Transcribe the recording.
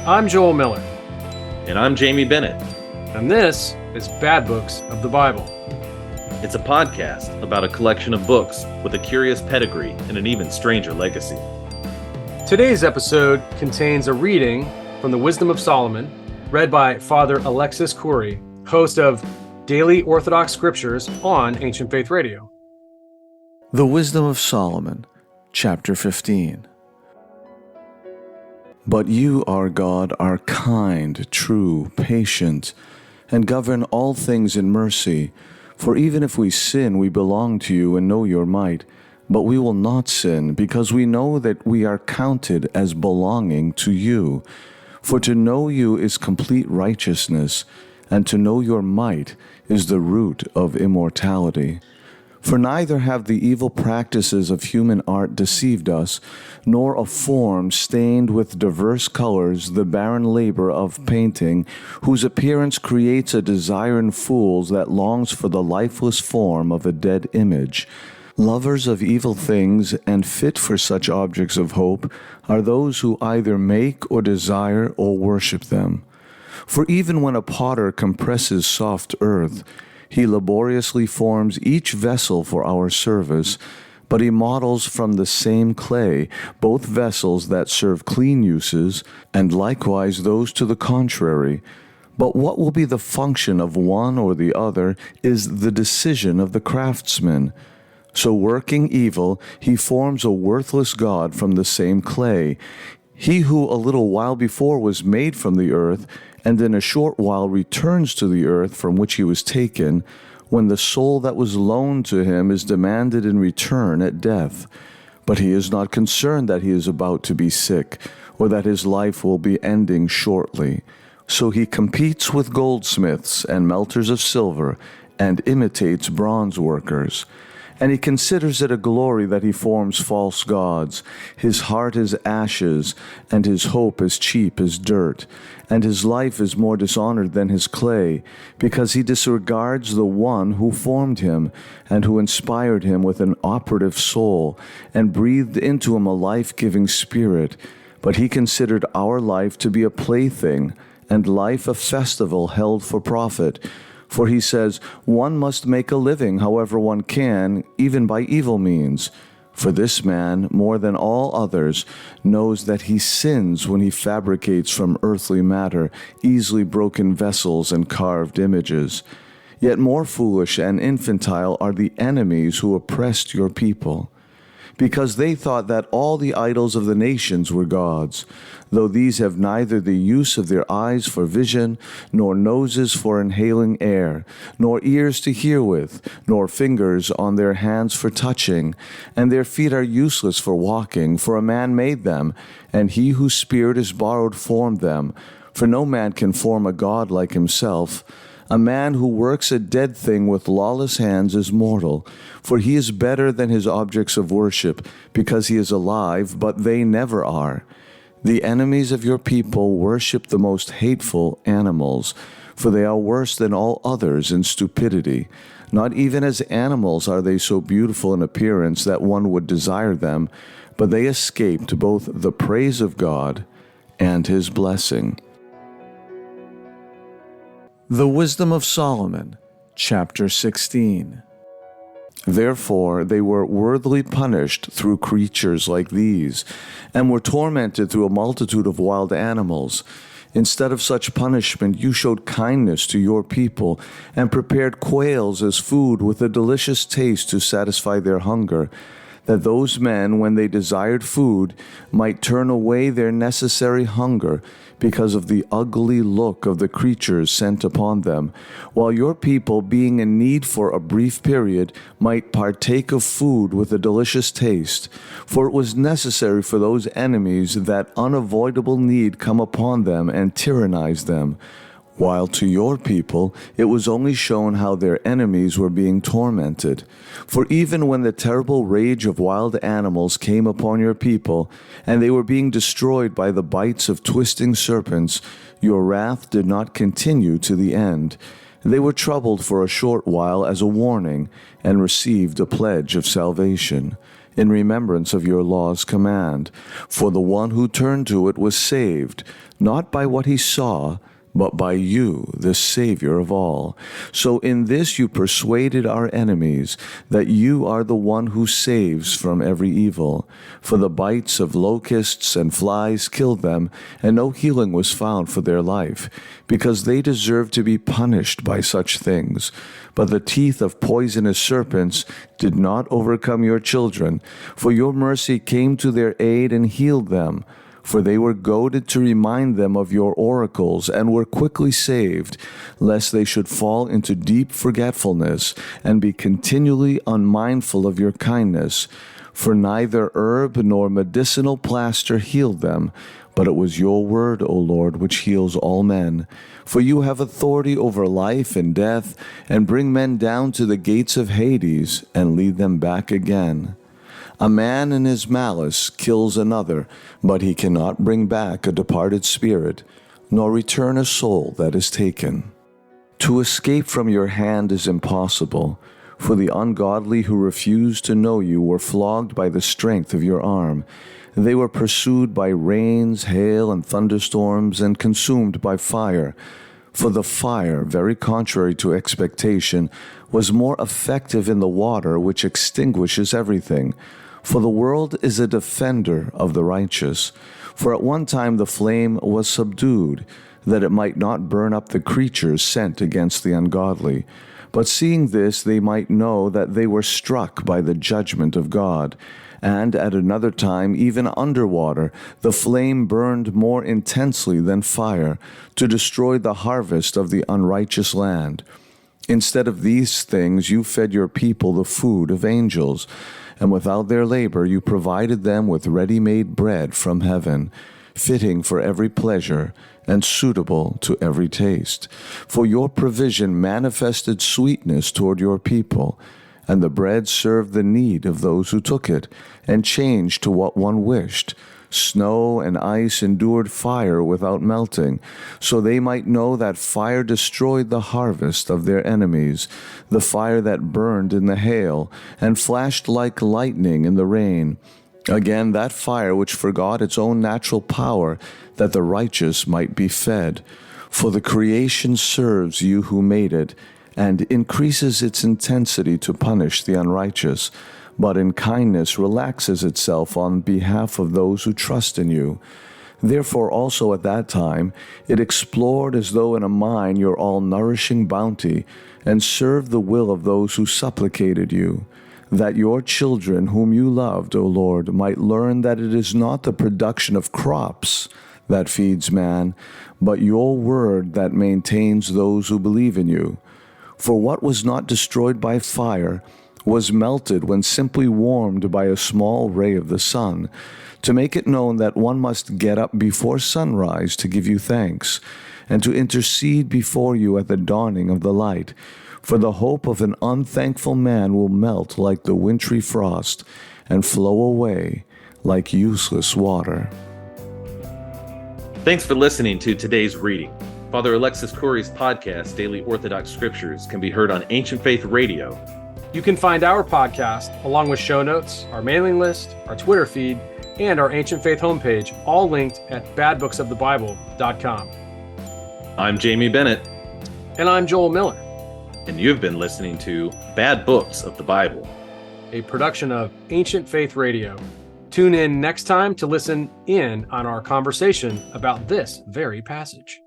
I'm Joel Miller. And I'm Jamey Bennett. And this is Bad Books of the Bible. It's a podcast about a collection of books with a curious pedigree and an even stranger legacy. Today's episode contains a reading from the Wisdom of Solomon, read by Father Alexis Kouri, host of Daily Orthodox Scriptures on Ancient Faith Radio. The Wisdom of Solomon, Chapter 15. But you, our God, are kind, true, patient, and govern all things in mercy. For even if we sin, we belong to you and know your might. But we will not sin, because we know that we are counted as belonging to you. For to know you is complete righteousness, and to know your might is the root of immortality. For neither have the evil practices of human art deceived us, nor a form stained with diverse colors the barren labor of painting, whose appearance creates a desire in fools that longs for the lifeless form of a dead image. Lovers of evil things and fit for such objects of hope are those who either make or desire or worship them. For even when a potter compresses soft earth, he laboriously forms each vessel for our service, but he models from the same clay both vessels that serve clean uses, and likewise those to the contrary. But what will be the function of one or the other is the decision of the craftsman. So working evil, he forms a worthless god from the same clay. He who a little while before was made from the earth, and in a short while returns to the earth from which he was taken, when the soul that was loaned to him is demanded in return at death. But he is not concerned that he is about to be sick, or that his life will be ending shortly. So he competes with goldsmiths and melters of silver, and imitates bronze workers. And he considers it a glory that he forms false gods. His heart is ashes, and his hope as cheap as dirt. And his life is more dishonored than his clay, because he disregards the one who formed him, and who inspired him with an operative soul, and breathed into him a life-giving spirit. But he considered our life to be a plaything, and life a festival held for profit. For he says, one must make a living however one can, even by evil means. For this man, more than all others, knows that he sins when he fabricates from earthly matter easily broken vessels and carved images. Yet more foolish and infantile are the enemies who oppressed your people, because they thought that all the idols of the nations were gods, though these have neither the use of their eyes for vision, nor noses for inhaling air, nor ears to hear with, nor fingers on their hands for touching, and their feet are useless for walking, for a man made them, and he whose spirit is borrowed formed them. For no man can form a god like himself. A man who works a dead thing with lawless hands is mortal, for he is better than his objects of worship, because he is alive, but they never are. The enemies of your people worship the most hateful animals, for they are worse than all others in stupidity. Not even as animals are they so beautiful in appearance that one would desire them, but they escaped both the praise of God and his blessing. The Wisdom of Solomon, Chapter 16. Therefore they were worthily punished through creatures like these, and were tormented through a multitude of wild animals. Instead of such punishment, you showed kindness to your people, and prepared quails as food with a delicious taste to satisfy their hunger, that those men, when they desired food, might turn away their necessary hunger because of the ugly look of the creatures sent upon them, while your people, being in need for a brief period, might partake of food with a delicious taste. For it was necessary for those enemies that unavoidable need come upon them and tyrannize them, while to your people it was only shown how their enemies were being tormented. For even when the terrible rage of wild animals came upon your people, and they were being destroyed by the bites of twisting serpents, your wrath did not continue to the end. They were troubled for a short while as a warning, and received a pledge of salvation. in remembrance of your law's command. For the one who turned to it was saved, not by what he saw, but by you, the Savior of all. So in this you persuaded our enemies, that you are the one who saves from every evil. For the bites of locusts and flies killed them, and no healing was found for their life, because they deserve to be punished by such things. But the teeth of poisonous serpents did not overcome your children, for your mercy came to their aid and healed them. For they were goaded to remind them of your oracles, and were quickly saved, lest they should fall into deep forgetfulness, and be continually unmindful of your kindness. For neither herb nor medicinal plaster healed them, but it was your word, O Lord, which heals all men. For you have authority over life and death, and bring men down to the gates of Hades, and lead them back again. A man in his malice kills another, but he cannot bring back a departed spirit, nor return a soul that is taken. To escape from your hand is impossible, for the ungodly who refused to know you were flogged by the strength of your arm. They were pursued by rains, hail, and thunderstorms, and consumed by fire. For the fire, very contrary to expectation, was more effective in the water, which extinguishes everything. For the world is a defender of the righteous. For at one time the flame was subdued, that it might not burn up the creatures sent against the ungodly. But seeing this, they might know that they were struck by the judgment of God. And at another time, even underwater, the flame burned more intensely than fire, to destroy the harvest of the unrighteous land. Instead of these things, you fed your people the food of angels, and without their labor you provided them with ready-made bread from heaven, fitting for every pleasure and suitable to every taste. For your provision manifested sweetness toward your people, and the bread served the need of those who took it, and changed to what one wished. Snow and ice endured fire without melting, so they might know that fire destroyed the harvest of their enemies, the fire that burned in the hail, and flashed like lightning in the rain. Again, that fire which forgot its own natural power, that the righteous might be fed. For the creation serves you who made it, and increases its intensity to punish the unrighteous, but in kindness relaxes itself on behalf of those who trust in you. Therefore also at that time it explored as though in a mine your all-nourishing bounty, and served the will of those who supplicated you, that your children whom you loved, O Lord, might learn that it is not the production of crops that feeds man, but your word that maintains those who believe in you. For what was not destroyed by fire was melted when simply warmed by a small ray of the sun, to make it known that one must get up before sunrise to give you thanks, and to intercede before you at the dawning of the light. For the hope of an unthankful man will melt like the wintry frost, and flow away like useless water. Thanks for listening to today's reading. Father Alexis Kouri's podcast, Daily Orthodox Scriptures, can be heard on Ancient Faith Radio. You can find our podcast, along with show notes, our mailing list, our Twitter feed, and our Ancient Faith homepage, all linked at badbooksofthebible.com. I'm Jamey Bennett. And I'm Joel Miller. And you've been listening to Bad Books of the Bible, a production of Ancient Faith Radio. Tune in next time to listen in on our conversation about this very passage.